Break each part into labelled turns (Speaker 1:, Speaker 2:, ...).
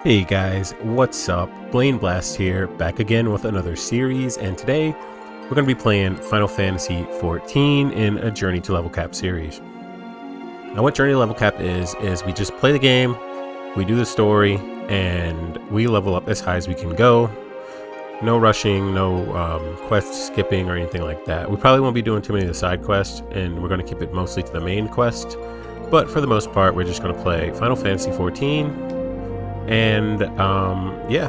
Speaker 1: Hey guys, what's up? Blaine Blast here, back again with another series, and today we're going to be playing Final Fantasy XIV in a Journey to Level Cap series. Now what Journey to Level Cap is we just play the game, we do the story, and we level up as high as we can go. No rushing, no quest skipping or anything like that. We probably won't be doing too many of the side quests, and we're going to keep it mostly to the main quest. But for the most part, we're just going to play Final Fantasy XIV. And yeah,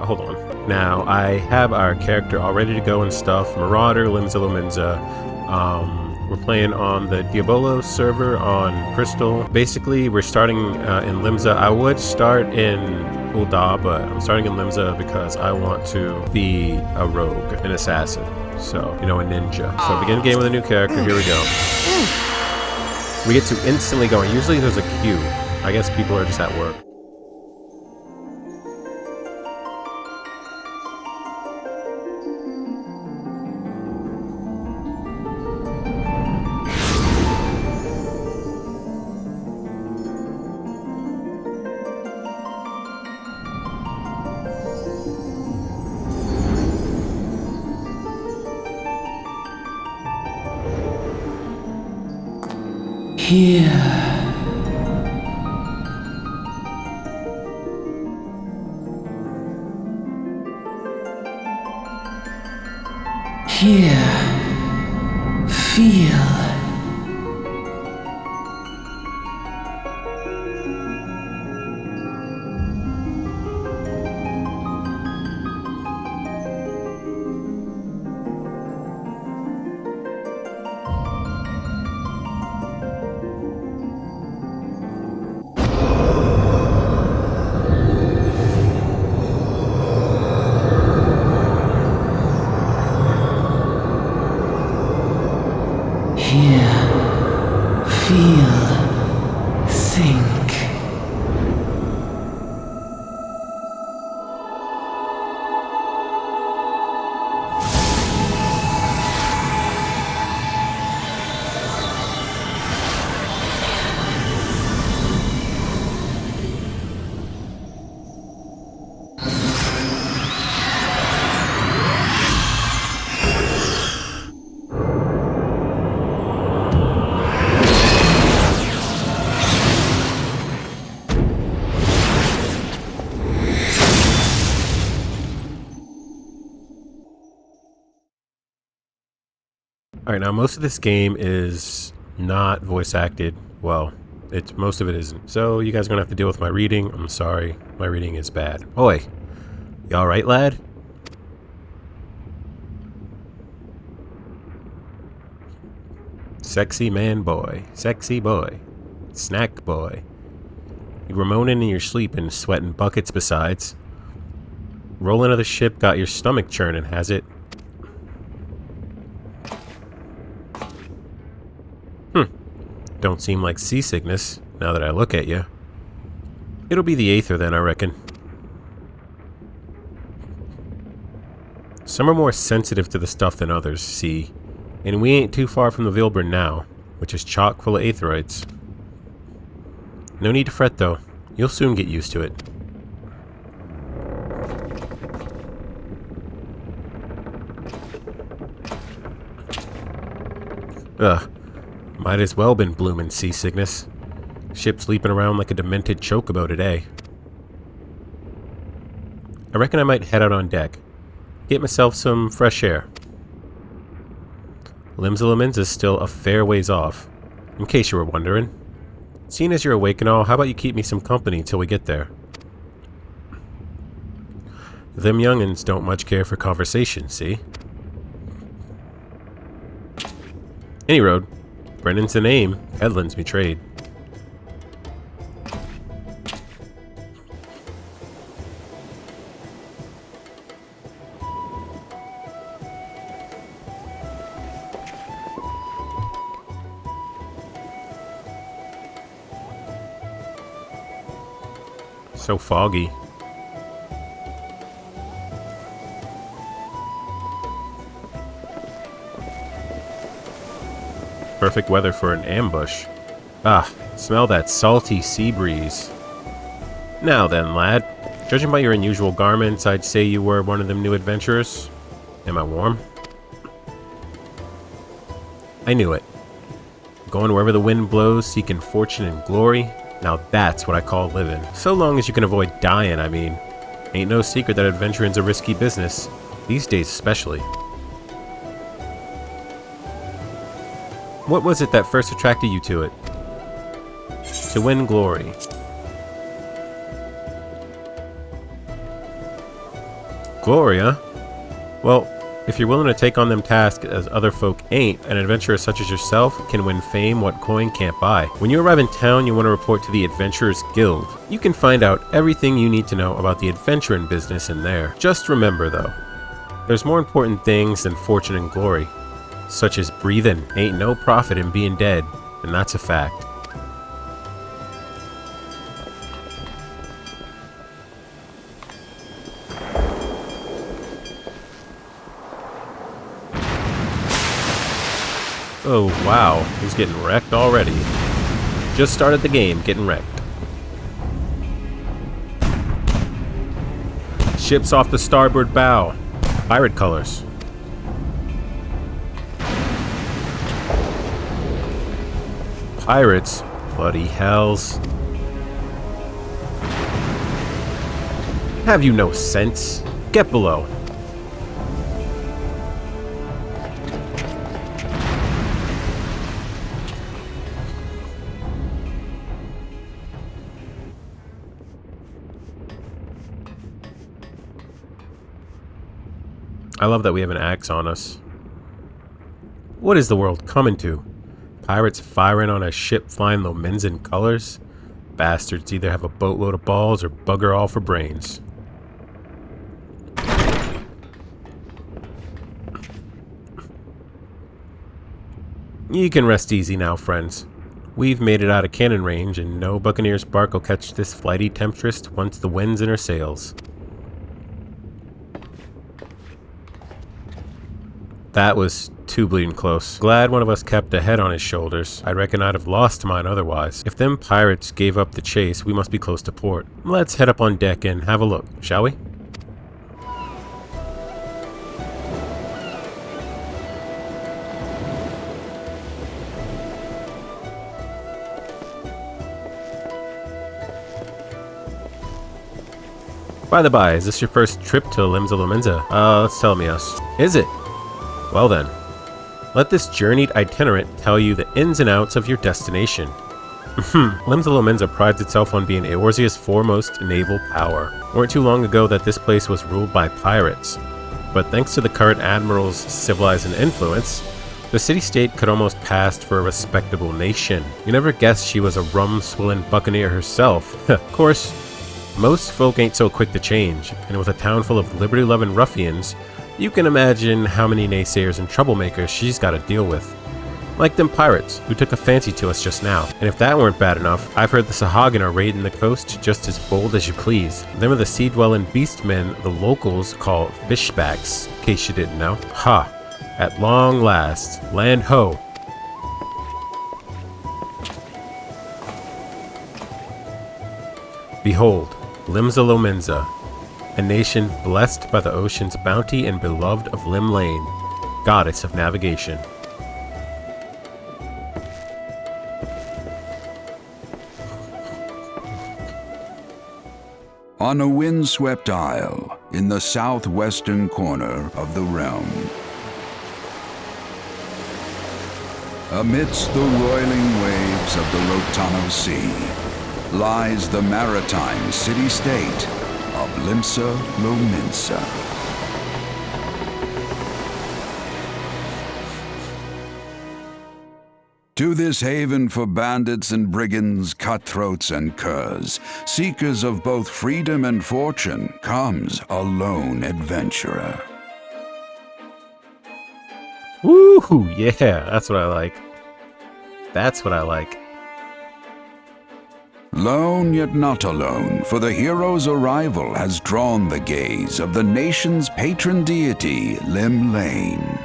Speaker 1: hold on. Now I have our character all ready to go and stuff. Marauder, Limsa Lominsa. We're playing on the Diabolo server on Crystal. Basically, we're starting in Limsa. I would start in Ul'dah, but I'm starting in Limsa because I want to be a rogue, an assassin. So, you know, a ninja. So begin the game with a new character. Here we go. We get to instantly go. Usually there's a queue. I guess people are just at work.
Speaker 2: Here. Feel. Think.
Speaker 1: Alright, now most of this game is not voice acted. Well, most of it isn't. So you guys are gonna have to deal with my reading. I'm sorry, my reading is bad. Oi, you alright, lad? Sexy man boy, sexy boy, snack boy. You were moaning in your sleep and sweating buckets besides. Rolling of the ship got your stomach churning, has it? Don't seem like seasickness, now that I look at you. It'll be the Aether then, I reckon. Some are more sensitive to the stuff than others, see. And we ain't too far from the Vilburn now, which is chock full of Aetherites. No need to fret though, you'll soon get used to it. Ugh. Might as well been bloomin' seasickness. Ship sleeping around like a demented chocobo today. I reckon I might head out on deck. Get myself some fresh air. Limsa Lominsa's still a fair ways off, in case you were wondering. Seeing as you're awake and all, how about you keep me some company till we get there? Them young'uns don't much care for conversation, see? Any road. Brennan's the name, Edlin's me trade. So foggy. Perfect weather for an ambush. Ah, smell that salty sea breeze. Now then, lad. Judging by your unusual garments, I'd say you were one of them new adventurers. Am I warm? I knew it. Going wherever the wind blows, seeking fortune and glory. Now that's what I call living. So long as you can avoid dying, I mean. Ain't no secret that adventuring's a risky business. These days especially. What was it that first attracted you to it? To win glory. Glory, huh? Well, if you're willing to take on them tasks as other folk ain't, an adventurer such as yourself can win fame what coin can't buy. When you arrive in town, you want to report to the Adventurers Guild. You can find out everything you need to know about the adventuring business in there. Just remember though, there's more important things than fortune and glory. Such as breathing. Ain't no profit in being dead, and that's a fact. Oh wow, he's getting wrecked already. Just started the game, getting wrecked. Ship's off the starboard bow. Pirate colors. Pirates? Bloody hells. Have you no sense? Get below. I love that we have an axe on us. What is the world coming to? Pirates firing on a ship flying Lomensan colors? Bastards either have a boatload of balls or bugger all for brains. You can rest easy now, friends. We've made it out of cannon range, and no Buccaneer's bark will catch this flighty temptress once the wind's in her sails. That was too bleeding close. Glad one of us kept a head on his shoulders. I reckon I'd have lost mine otherwise. If them pirates gave up the chase, we must be close to port. Let's head up on deck and have a look, shall we? By the by, is this your first trip to Limsa Lomensa? Let's tell me us. Is it? Well then, let this journeyed itinerant tell you the ins and outs of your destination. Limsa Lomensa prides itself on being Eorzea's foremost naval power. Weren't too long ago that this place was ruled by pirates. But thanks to the current admiral's civilizing influence, the city-state could almost pass for a respectable nation. You never guessed she was a rum-swilling buccaneer herself. Of course, most folk ain't so quick to change, and with a town full of liberty-loving ruffians, you can imagine how many naysayers and troublemakers she's got to deal with. Like them pirates, who took a fancy to us just now. And if that weren't bad enough, I've heard the Sahagin are raiding the coast just as bold as you please. Them are the sea-dwelling beastmen the locals call fishbacks, in case you didn't know. Ha! At long last, land ho! Behold, Limsa Lomensa, a nation blessed by the ocean's bounty and beloved of Lim Lane, goddess of navigation.
Speaker 2: On a windswept isle in the southwestern corner of the realm, amidst the roiling waves of the Rotano Sea, lies the maritime city-state of Limsa Lomensa. To this haven for bandits and brigands, cutthroats and curs, seekers of both freedom and fortune, comes a lone adventurer.
Speaker 1: Woo! Yeah, that's what I like. That's what I like.
Speaker 2: Lone yet not alone, for the hero's arrival has drawn the gaze of the nation's patron deity, Lim Lane.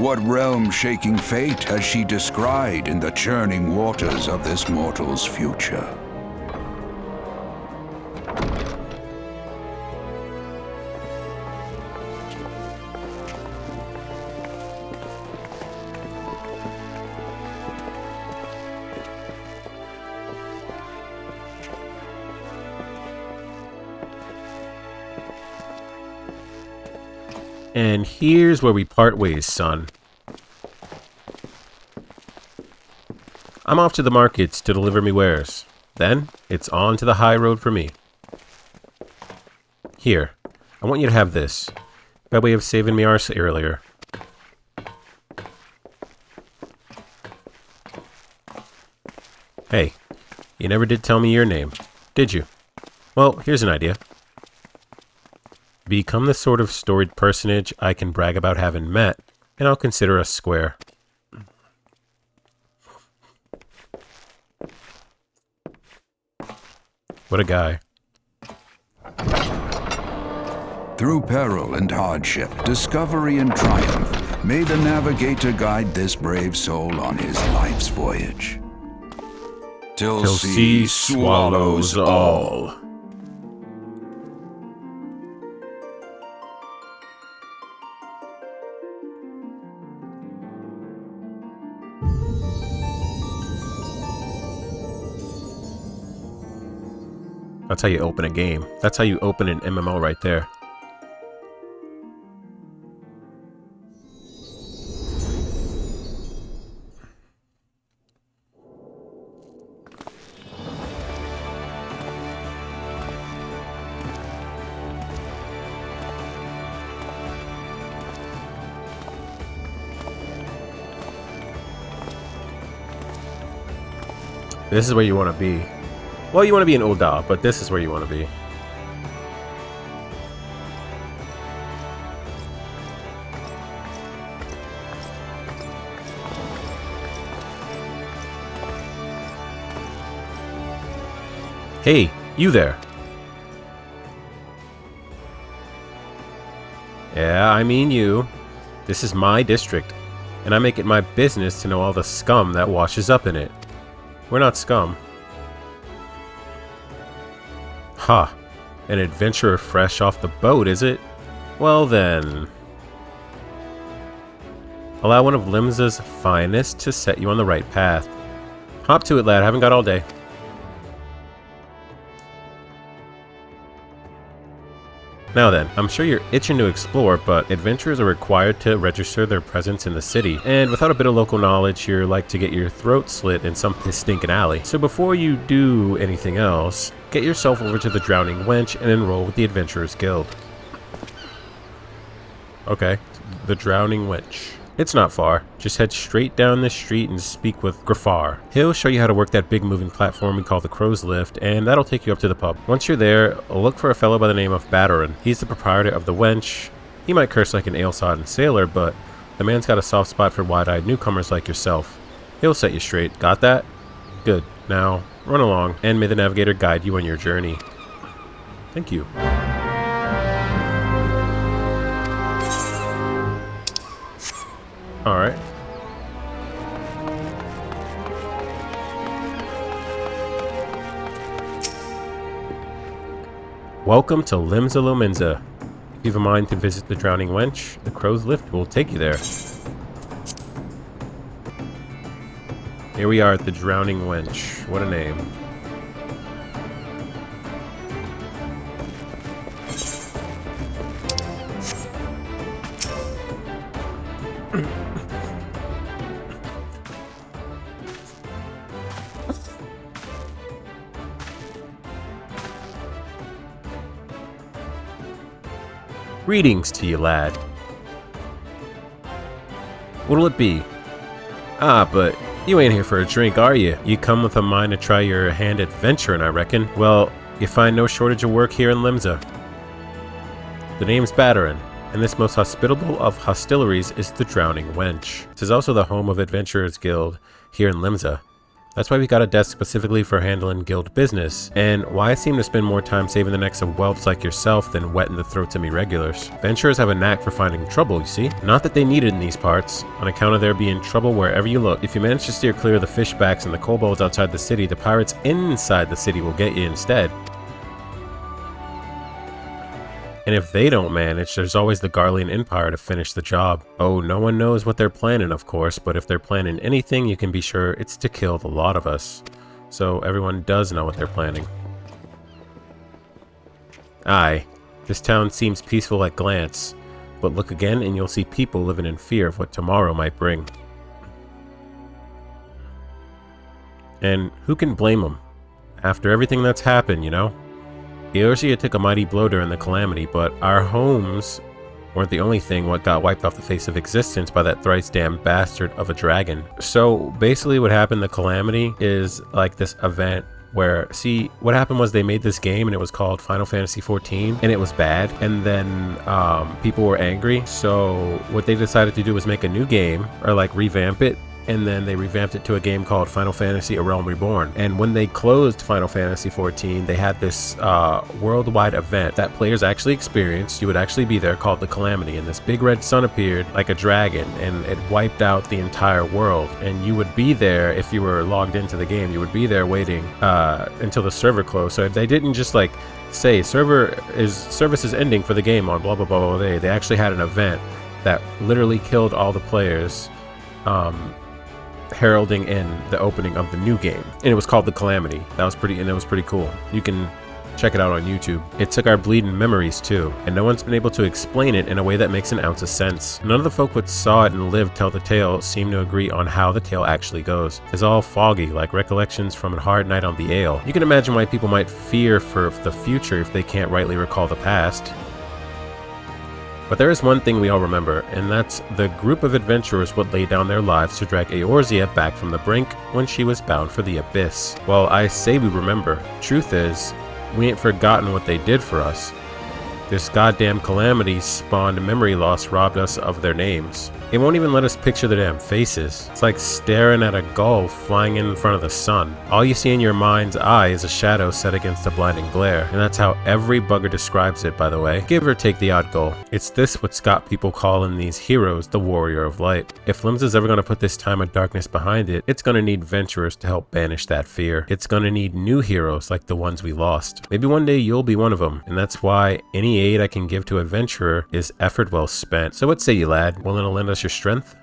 Speaker 2: What realm-shaking fate has she descried in the churning waters of this mortal's future?
Speaker 1: And here's where we part ways, son. I'm off to the markets to deliver me wares. Then, it's on to the high road for me. Here, I want you to have this, by way of saving me arse earlier. Hey, you never did tell me your name, did you? Well, here's an idea. Become the sort of storied personage I can brag about having met, and I'll consider us square. What a guy.
Speaker 2: Through peril and hardship, discovery and triumph, may the navigator guide this brave soul on his life's voyage. Till sea swallows all.
Speaker 1: That's how you open a game. That's how you open an MMO right there. This is where you want to be. Well, you want to be an Ul'dah, but this is where you want to be. Hey, you there. Yeah, I mean you. This is my district, and I make it my business to know all the scum that washes up in it. We're not scum. Ha! An adventurer fresh off the boat, is it? Well then... Allow one of Limsa's finest to set you on the right path. Hop to it, lad. Haven't got all day. Now then, I'm sure you're itching to explore, but adventurers are required to register their presence in the city, and without a bit of local knowledge, you're like to get your throat slit in some piss-stinking alley. So before you do anything else, get yourself over to the Drowning Wench and enroll with the Adventurers Guild. Okay, the Drowning Wench. It's not far. Just head straight down this street and speak with Griffar. He'll show you how to work that big moving platform we call the Crow's Lift, and that'll take you up to the pub. Once you're there, look for a fellow by the name of Battarin. He's the proprietor of the Wench. He might curse like an ale-sodden sailor, but the man's got a soft spot for wide-eyed newcomers like yourself. He'll set you straight. Got that? Good. Now, run along, and may the navigator guide you on your journey. Thank you. Alright. Welcome to Limsa Lominsa. If you have a mind to visit the Drowning Wench, the Crow's Lift will take you there. Here we are at the Drowning Wench. What a name. Greetings to you, lad. What'll it be? Ah, but you ain't here for a drink, are you? You come with a mind to try your hand at venturing, I reckon. Well, you find no shortage of work here in Limsa. The name's Battarin, and this most hospitable of hostilleries is the Drowning Wench. This is also the home of Adventurers Guild here in Limsa. That's why we got a desk specifically for handling guild business, and why I seem to spend more time saving the necks of whelps like yourself than wetting the throats of me regulars. Adventurers have a knack for finding trouble, you see. Not that they need it in these parts, on account of there being trouble wherever you look. If you manage to steer clear of the fishbacks and the kobolds outside the city, the pirates inside the city will get you instead. And if they don't manage, there's always the Garlean Empire to finish the job. Oh, no one knows what they're planning, of course, but if they're planning anything, you can be sure it's to kill the lot of us. So everyone does know what they're planning. Aye, this town seems peaceful at glance, but look again and you'll see people living in fear of what tomorrow might bring. And who can blame them? After everything that's happened, you know? Eorzea took a mighty blow during the calamity, but our homes weren't the only thing what got wiped off the face of existence by that thrice damned bastard of a dragon. So basically what happened, the calamity, is like this event where, see, what happened was they made this game and it was called Final Fantasy XIV and it was bad, and then people were angry, so what they decided to do was make a new game, or like revamp it. And then they revamped it to a game called Final Fantasy: A Realm Reborn. And when they closed Final Fantasy XIV, they had this worldwide event that players actually experienced. You would actually be there, called the Calamity, and this big red sun appeared like a dragon, and it wiped out the entire world. And you would be there if you were logged into the game. You would be there waiting until the server closed. So if they didn't just like say service is ending for the game on blah blah blah blah day, they actually had an event that literally killed all the players, heralding in the opening of the new game, and it was called the Calamity. That was pretty cool. You can check it out on YouTube. It took our bleeding memories too, and no one's been able to explain it in a way that makes an ounce of sense. None of the folk that saw it and lived tell the tale seem to agree on how the tale actually goes. It's all foggy, like recollections from a hard night on the ale. You can imagine why people might fear for the future if they can't rightly recall the past. But there is one thing we all remember, and that's the group of adventurers would lay down their lives to drag Eorzea back from the brink when she was bound for the abyss. Well, I say we remember. Truth is, we ain't forgotten what they did for us. This goddamn calamity spawned memory loss, robbed us of their names. It won't even let us picture their damn faces. It's like staring at a gull flying in front of the sun. All you see in your mind's eye is a shadow set against a blinding glare. And that's how every bugger describes it, by the way. Give or take the odd gull. It's this what's got people calling these heroes the Warrior of Light. If Limbs is ever going to put this time of darkness behind it, it's going to need venturers to help banish that fear. It's going to need new heroes like the ones we lost. Maybe one day you'll be one of them. And that's why any aid I can give to a adventurer is effort well spent. So what say you, lad? Willing to lend us your strength?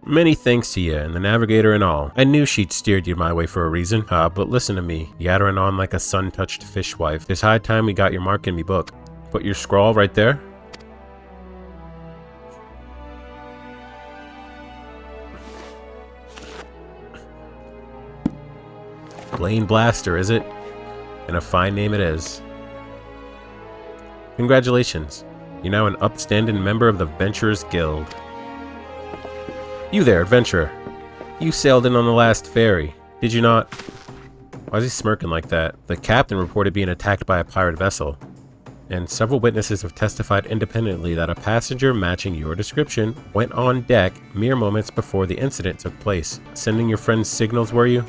Speaker 1: Many thanks to you and the navigator and all. I knew she'd steered you my way for a reason. But listen to me, yattering on like a sun-touched fishwife. It's high time we got your mark in me book. Put your scrawl right there. Blaine Blaster, is it? And a fine name it is. Congratulations. You're now an upstanding member of the Venturers Guild. You there, adventurer. You sailed in on the last ferry, did you not? Why is he smirking like that? The captain reported being attacked by a pirate vessel, and several witnesses have testified independently that a passenger matching your description went on deck mere moments before the incident took place. Sending your friends signals, were you?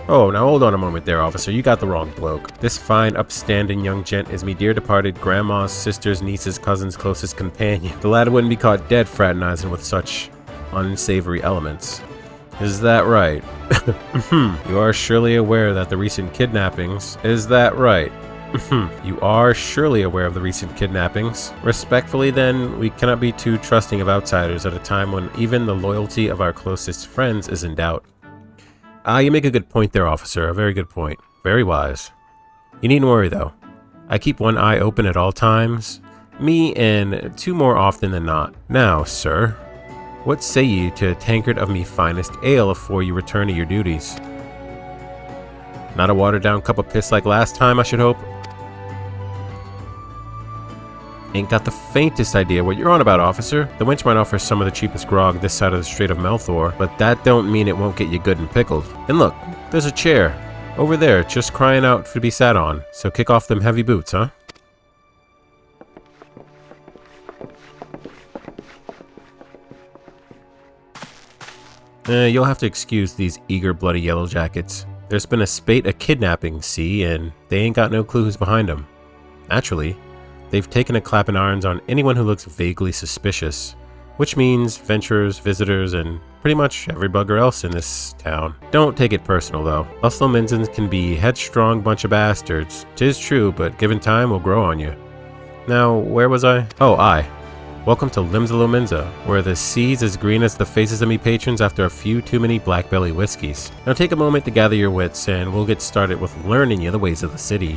Speaker 1: Oh, now hold on a moment there, officer. You got the wrong bloke. This fine, upstanding young gent is me dear departed grandma's sister's niece's cousin's closest companion. The lad wouldn't be caught dead fraternizing with such unsavory elements. Is that right? You are surely aware that the recent kidnappings... Is that right? You are surely aware of the recent kidnappings. Respectfully, then, we cannot be too trusting of outsiders at a time when even the loyalty of our closest friends is in doubt. You make a good point there, officer. A very good point. Very wise. You needn't worry, though. I keep one eye open at all times. Me and two more often than not. Now, sir, what say you to a tankard of me finest ale afore you return to your duties? Not a watered-down cup of piss like last time, I should hope? Ain't got the faintest idea what you're on about, officer. The wench might offer some of the cheapest grog this side of the Strait of Melthor, but that don't mean it won't get you good and pickled. And look, there's a chair over there just crying out to be sat on, so kick off them heavy boots, huh? You'll have to excuse these eager bloody yellow jackets. There's been a spate of kidnappings, see, and they ain't got no clue who's behind them. Naturally, they've taken a clapping irons on anyone who looks vaguely suspicious, which means venturers, visitors, and pretty much every bugger else in this town. Don't take it personal though. Us Lomenzans can be headstrong bunch of bastards. 'Tis true, but given time will grow on you. Now, where was I? Oh, welcome to Limsa Lomenza, where the sea's as green as the faces of me patrons after a few too many black belly whiskeys. Now take a moment to gather your wits and we'll get started with learning you the ways of the city.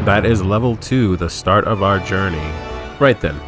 Speaker 1: That is level 2, the start of our journey. Right then.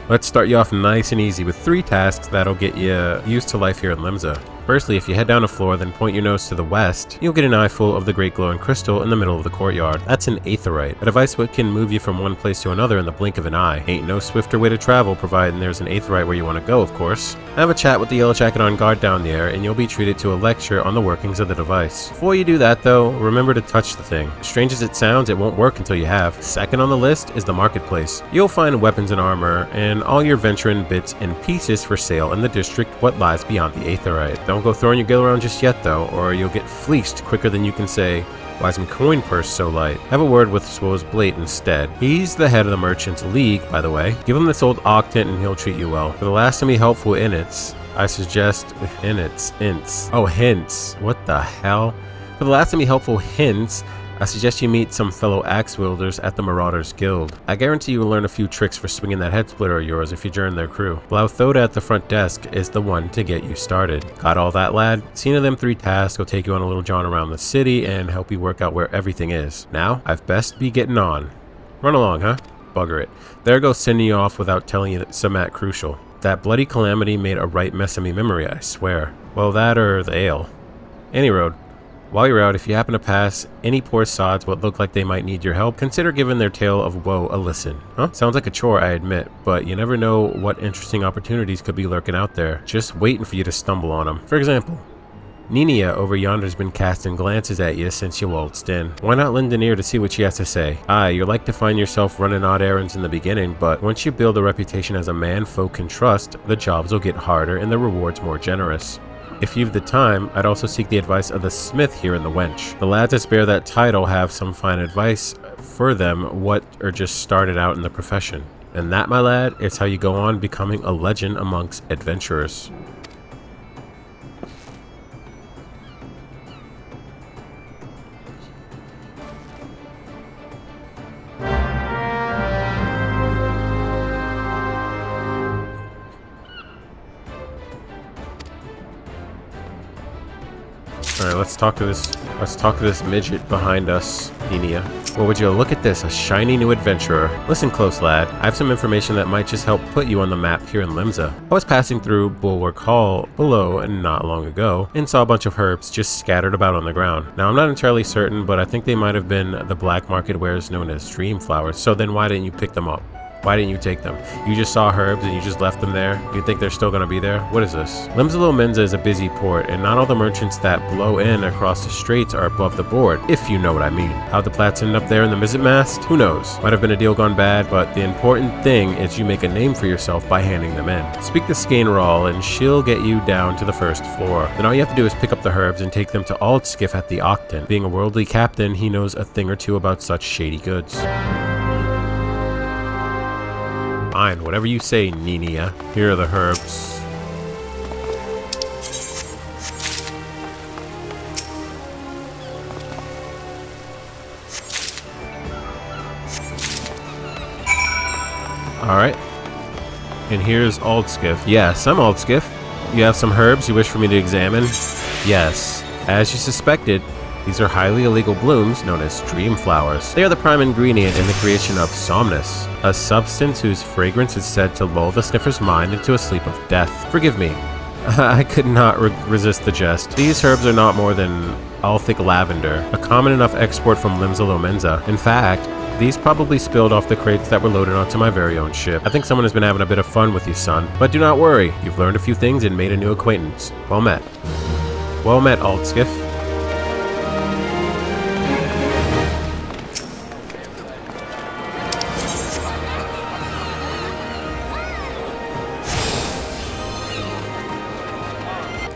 Speaker 1: Let's start you off nice and easy with 3 tasks that'll get you used to life here in Limsa. Firstly, if you head down a floor, then point your nose to the west, you'll get an eyeful of the great glowing crystal in the middle of the courtyard. That's an aetheryte, a device that can move you from one place to another in the blink of an eye. Ain't no swifter way to travel, providing there's an aetheryte where you want to go, of course. Have a chat with the yellow jacket on guard down there, and you'll be treated to a lecture on the workings of the device. Before you do that though, remember to touch the thing. Strange as it sounds, it won't work until you have. Second on the list is the marketplace. You'll find weapons and armor, and all your venturing bits and pieces for sale in the district what lies beyond the aetheryte. Don't go throwing your gill around just yet though, or you'll get fleeced quicker than you can say, "Why's my coin purse so light?" Have a word with Swo's Blade instead. He's the head of the Merchants League, by the way. Give him this old octant and he'll treat you well. For the last to be helpful in it, I suggest hints. Oh, hints. What the hell? For the last to be helpful hints, I suggest you meet some fellow axe wielders at the Marauders Guild. I guarantee you will learn a few tricks for swinging that head splitter of yours if you join their crew. Blauthoda at the front desk is the one to get you started. Got all that, lad? Seeing of them 3 tasks will take you on a little jaunt around the city and help you work out where everything is. Now, I've best be getting on. Run along, huh? Bugger it. There goes sending you off without telling you that some at crucial. That bloody calamity made a right mess of me memory, I swear. Well, that or the ale. Any road. While you're out, if you happen to pass any poor sods what look like they might need your help, consider giving their tale of woe a listen. Huh? Sounds like a chore, I admit, but you never know what interesting opportunities could be lurking out there, just waiting for you to stumble on them. For example, Ninia over yonder's been casting glances at you since you waltzed in. Why not lend an ear to see what she has to say? Aye, you're like to find yourself running odd errands in the beginning, but once you build a reputation as a man folk can trust, the jobs will get harder and the rewards more generous. If you've the time, I'd also seek the advice of the smith here in the wench. The lads that bear that title have some fine advice for them what are just started out in the profession. And that, my lad, is how you go on becoming a legend amongst adventurers. Alright, let's talk to this midget behind us, Ninia. Well, would you look at this, a shiny new adventurer. Listen close, lad. I have some information that might just help put you on the map here in Limsa. I was passing through Bulwark Hall below and not long ago, and saw a bunch of herbs just scattered about on the ground. Now, I'm not entirely certain, but I think they might have been the black market wares known as dream flowers, so then why didn't you pick them up? Why didn't you take them? You just saw herbs and you just left them there? You think they're still gonna be there? What is this? Limsa Lomenza is a busy port, and not all the merchants that blow in across the straits are above the board, if you know what I mean. How'd the Platts end up there in the mizzenmast? Who knows? Might have been a deal gone bad, but the important thing is you make a name for yourself by handing them in. Speak to Skane Rawl and she'll get you down to the first floor. Then all you have to do is pick up the herbs and take them to Aldskiff at the Octant. Being a worldly captain, he knows a thing or two about such shady goods. Fine, whatever you say, Ninia. Here are the herbs. Alright. And here's Aldskiff. Yes, I'm Aldskiff. You have some herbs you wish for me to examine? Yes. As you suspected, these are highly illegal blooms known as dream flowers. They are the prime ingredient in the creation of somnus, a substance whose fragrance is said to lull the sniffer's mind into a sleep of death. Forgive me. I could not resist the jest. These herbs are not more than Althic lavender, a common enough export from Limsa Lomenza. In fact, these probably spilled off the crates that were loaded onto my very own ship. I think someone has been having a bit of fun with you, son. But do not worry, you've learned a few things and made a new acquaintance. Well met. Well met, Aldskiff.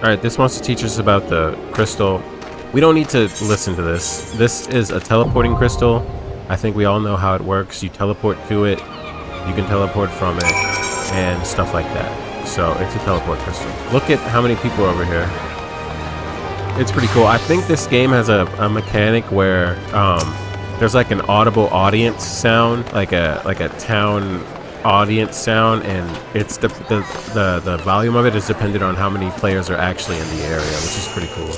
Speaker 1: Alright, this wants to teach us about the crystal. We don't need to listen to this. This is a teleporting crystal. I think we all know how it works. You teleport to it, you can teleport from it, and stuff like that. So it's a teleport crystal. Look at how many people are over here. It's pretty cool. I think this game has a mechanic where there's like an audible audience sound, like a town audience sound, and it's the volume of it is dependent on how many players are actually in the area, which is pretty cool.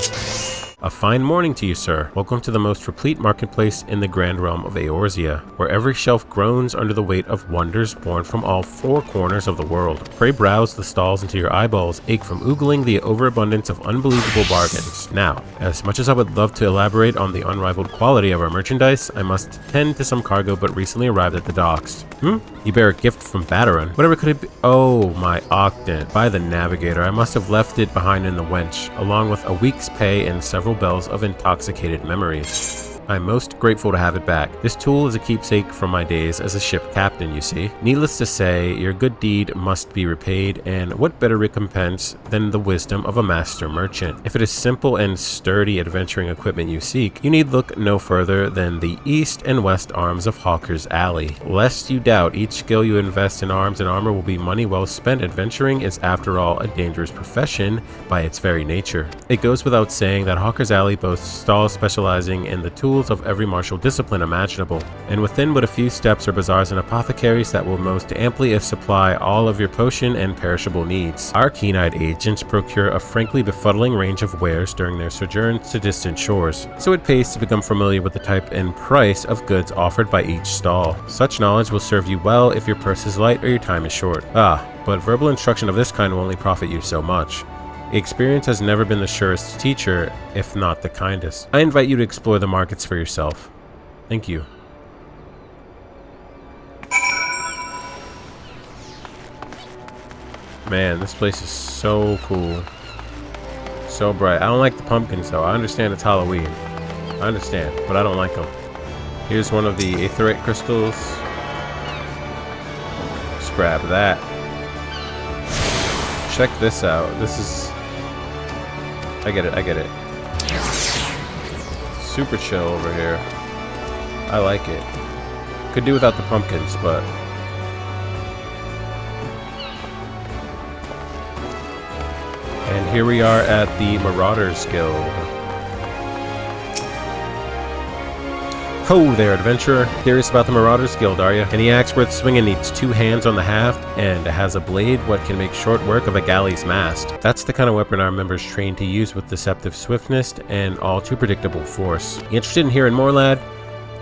Speaker 1: A fine morning to you, sir. Welcome to the most replete marketplace in the grand realm of Eorzea, where every shelf groans under the weight of wonders born from all four corners of the world. Pray browse the stalls until your eyeballs ache from oogling the overabundance of unbelievable bargains. Now, as much as I would love to elaborate on the unrivaled quality of our merchandise, I must tend to some cargo but recently arrived at the docks. You bear a gift from Bataran. Whatever could it be? Oh, my octant. By the navigator, I must have left it behind in the wench, along with a week's pay and several bells of intoxicated memories. I'm most grateful to have it back. This tool is a keepsake from my days as a ship captain, you see. Needless to say, your good deed must be repaid, and what better recompense than the wisdom of a master merchant? If it is simple and sturdy adventuring equipment you seek, you need look no further than the east and west arms of Hawker's Alley. Lest you doubt, each skill you invest in arms and armor will be money well spent. Adventuring is, after all, a dangerous profession by its very nature. It goes without saying that Hawker's Alley boasts stalls specializing in the tools of every martial discipline imaginable, and within but a few steps are bazaars and apothecaries that will most amply supply all of your potion and perishable needs. Our keen-eyed agents procure a frankly befuddling range of wares during their sojourns to distant shores, so it pays to become familiar with the type and price of goods offered by each stall. Such knowledge will serve you well if your purse is light or your time is short. But verbal instruction of this kind will only profit you so much. Experience has never been the surest teacher, if not the kindest. I invite you to explore the markets for yourself. Thank you. Man, this place is so cool. So bright. I don't like the pumpkins though. I understand it's Halloween. I understand, but I don't like them. Here's one of the aetherite crystals. Let's grab that. Check this out. This is... I get it. Super chill over here. I like it. Could do without the pumpkins, but... And here we are at the Marauders Guild. Ho there, adventurer. Curious about the Marauders Guild, are you? Any axe worth swinging needs 2 hands on the haft and has a blade what can make short work of a galley's mast. That's the kind of weapon our members train to use with deceptive swiftness and all too predictable force. You interested in hearing more, lad?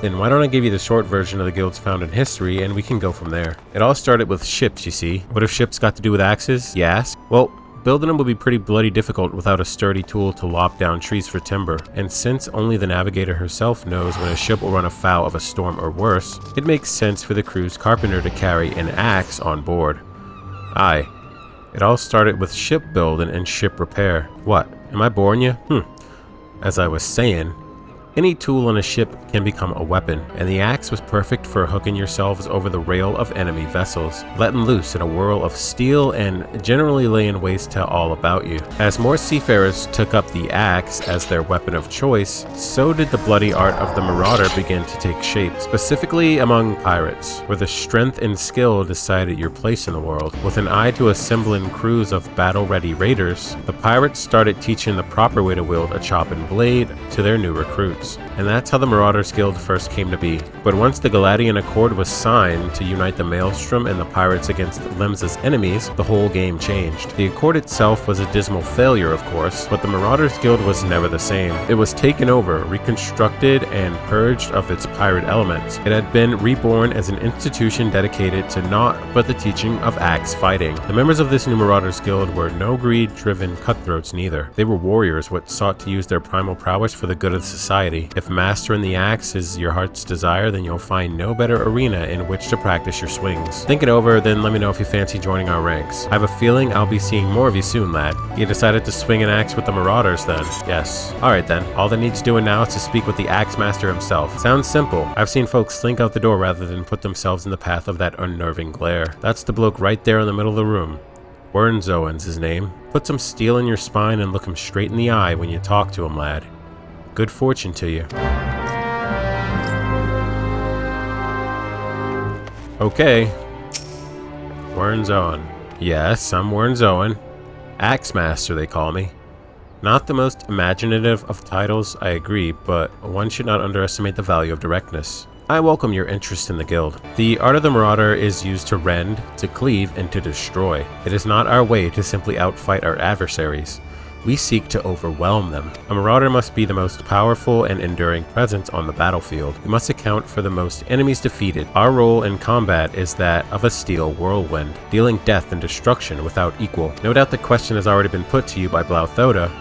Speaker 1: Then why don't I give you the short version of the guild's founding history and we can go from there. It all started with ships, you see. What have ships got to do with axes, you ask? Well, building them would be pretty bloody difficult without a sturdy tool to lop down trees for timber, and since only the navigator herself knows when a ship will run afoul of a storm or worse, it makes sense for the crew's carpenter to carry an axe on board. Aye, it all started with shipbuilding and ship repair. What, am I boring you? As I was saying, any tool on a ship can become a weapon, and the axe was perfect for hooking yourselves over the rail of enemy vessels, letting loose in a whirl of steel and generally laying waste to all about you. As more seafarers took up the axe as their weapon of choice, so did the bloody art of the marauder begin to take shape, specifically among pirates, where the strength and skill decided your place in the world. With an eye to assembling crews of battle-ready raiders, the pirates started teaching the proper way to wield a chopping blade to their new recruits. And that's how the Marauders Guild first came to be. But once the Galadian Accord was signed to unite the Maelstrom and the pirates against Lemza's enemies, the whole game changed. The Accord itself was a dismal failure, of course, but the Marauders Guild was never the same. It was taken over, reconstructed, and purged of its pirate elements. It had been reborn as an institution dedicated to naught but the teaching of axe fighting. The members of this new Marauders Guild were no greed-driven cutthroats neither. They were warriors what sought to use their primal prowess for the good of society. If mastering the axe is your heart's desire, then you'll find no better arena in which to practice your swings. Think it over, then let me know if you fancy joining our ranks. I have a feeling I'll be seeing more of you soon, lad. You decided to swing an axe with the Marauders then? Yes. Alright then, all that needs doing now is to speak with the axe master himself. Sounds simple. I've seen folks slink out the door rather than put themselves in the path of that unnerving glare. That's the bloke right there in the middle of the room. Wernzowen's his name. Put some steel in your spine and look him straight in the eye when you talk to him, lad. Good fortune to you. Okay. Wernzowen. Yes, I'm Wernzowen. Axemaster, they call me. Not the most imaginative of titles, I agree, but one should not underestimate the value of directness. I welcome your interest in the guild. The art of the Marauder is used to rend, to cleave, and to destroy. It is not our way to simply outfight our adversaries. We seek to overwhelm them. A Marauder must be the most powerful and enduring presence on the battlefield. We must account for the most enemies defeated. Our role in combat is that of a steel whirlwind, dealing death and destruction without equal. No doubt the question has already been put to you by Blauthoda,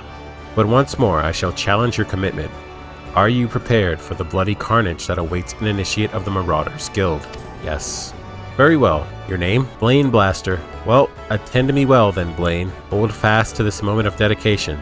Speaker 1: but once more I shall challenge your commitment. Are you prepared for the bloody carnage that awaits an initiate of the Marauders Guild? Yes. Very well. Your name? Blaine Blaster. Well, attend to me well then, Blaine. Hold fast to this moment of dedication.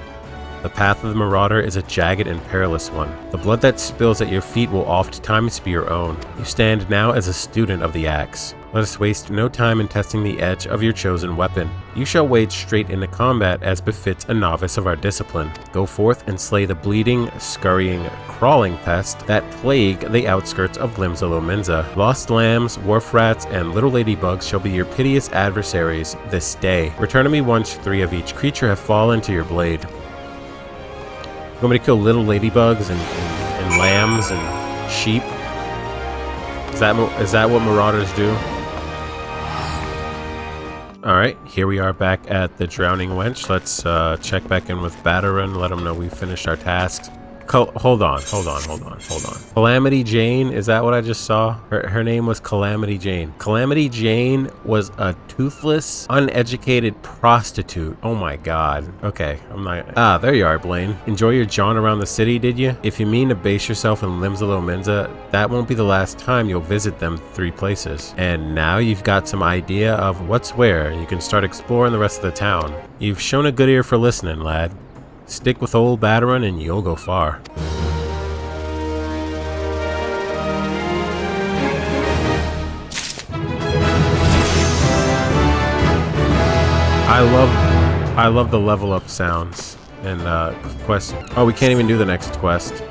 Speaker 1: The path of the Marauder is a jagged and perilous one. The blood that spills at your feet will ofttimes be your own. You stand now as a student of the axe. Let us waste no time in testing the edge of your chosen weapon. You shall wade straight into combat as befits a novice of our discipline. Go forth and slay the bleeding, scurrying, crawling pest that plague the outskirts of Limsa-Lominsa. Lost lambs, wharf rats, and little ladybugs shall be your piteous adversaries this day. Return to me once 3 of each creature have fallen to your blade. You want me to kill little ladybugs and lambs and sheep? Is that what Marauders do? Alright, here we are back at the Drowning Wench. Let's check back in with Badarin, let them know we finished our tasks. Hold on. Calamity Jane, is that what I just saw? Her name was Calamity Jane. Calamity Jane was a toothless, uneducated prostitute. Oh my god. Okay, I'm not... Ah, there you are, Blaine. Enjoy your jaunt around the city, did you? If you mean to base yourself in Limsa-Lominsa, that won't be the last time you'll visit them 3 places. And now you've got some idea of what's where, you can start exploring the rest of the town. You've shown a good ear for listening, lad. Stick with old Badarin and you'll go far. I love the level up sounds and quest. Oh, we can't even do the next quest.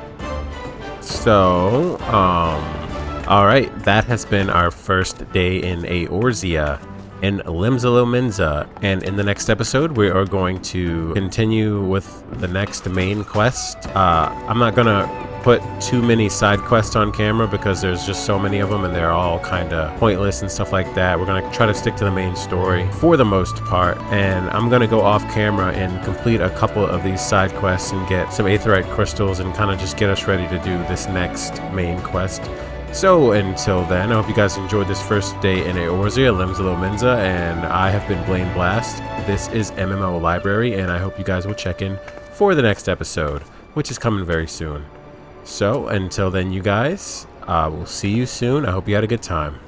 Speaker 1: So, all right, that has been our first day in Eorzea in Limsa-Lominsa, and in the next episode we are going to continue with the next main quest. I'm not gonna put too many side quests on camera because there's just so many of them and they're all kind of pointless and stuff like that. We're gonna try to stick to the main story for the most part, and I'm gonna go off camera and complete a couple of these side quests and get some aetheryte crystals and kind of just get us ready to do this next main quest. So until then, I hope you guys enjoyed this first day in Eorzea, Limsa-Lominsa, and I have been Blaine Blast. This is MMO Library, and I hope you guys will check in for the next episode, which is coming very soon. So until then, you guys, we'll see you soon. I hope you had a good time.